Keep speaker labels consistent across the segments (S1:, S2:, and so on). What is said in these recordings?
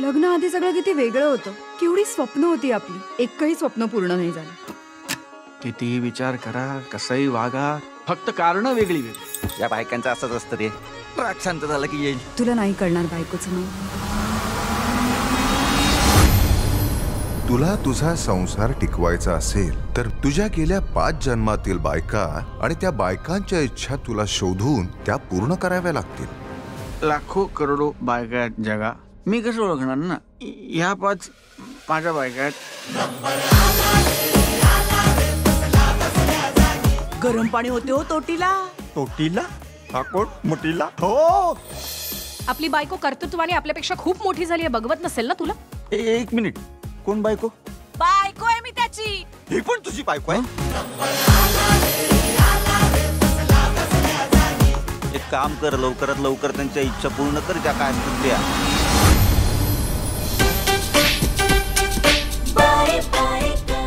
S1: लग्नाआधी सगळं किती वेगळं होतं. केवढी स्वप्न होती आपली, एकही स्वप्न पूर्ण नाही झालं.
S2: कितीही विचार करा, कसंही वागा, फक्त कारण वेगळी वेगळी.
S3: या बायकांचं असंच असतं रे. राग शांत झालं की येईल.
S1: तुला नाही कळणार बायकोचं मग.
S4: तुला तुझा संसार टिकवायचा असेल तर तुझ्या गेल्या 5 जन्मातील बायका आणि त्या बायकांच्या इच्छा तुला शोधून त्या पूर्ण कराव्या लागतील.
S2: लाखो करोडो बायका आहेत जगा, मी कसं ओळखणार ना? ह्या 5 माझ्या बायका आहेत.
S5: गरम पाणी होते हो तोटीला.
S3: तोटीला कोण मोठीला?
S5: हो.
S6: आपली बायको कर्तृत्वाने आपल्यापेक्षा खूप मोठी झाली आहे, बघवत नसेल ना तुला?
S3: एक मिनिट, कोण बायको?
S5: बायको आहे मी त्याची.
S3: ही पण तुझी बायको आहे? एक काम कर, लवकरात लवकर त्यांच्या इच्छा पूर्ण कर, त्या काय असतील त्या.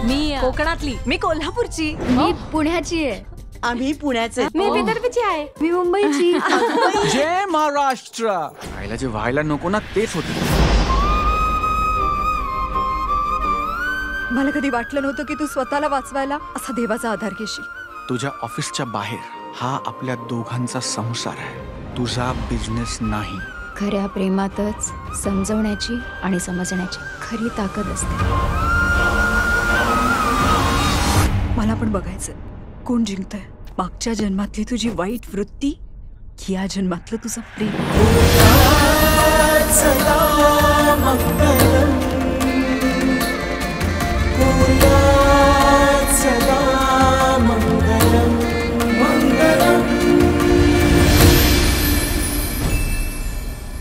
S6: मी कोकणातली.
S5: मी कोल्हापूरची.
S1: मी पुण्याची आहे.
S5: आम्ही पुण्याचे.
S6: मी विदर्भची आहे.
S1: मी मुंबईची.
S2: जय महाराष्ट्र. व्हायला जे व्हायला नको ना तेच होते.
S1: मला कधी वाटलं नव्हतं की तू स्वतःला वाचवायला असा देवाचा आधार घेशील.
S2: तुझ्या ऑफिसच्या बाहेर हा आपल्या दोघांचा संसार आहे, तुझा बिझनेस नाही.
S1: खऱ्या प्रेमातच समजवण्याची आणि समजण्याची खरी ताकद असते. मला पण बघायचं कोण जिंकतंय, मागच्या जन्मातली तुझी वाईट वृत्ती की या जन्मातलं तुझं प्रेम.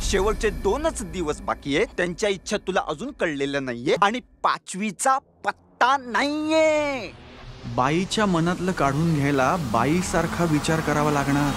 S3: शेवटचे 2च दिवस बाकी आहे. त्यांच्या इच्छा तुला अजून कळलेल्या नाहीये आणि 5वीचा पत्ता नाहीये.
S2: बाईच्या मनातलं काढून घ्यायला बाईसारखा विचार करावा लागणार.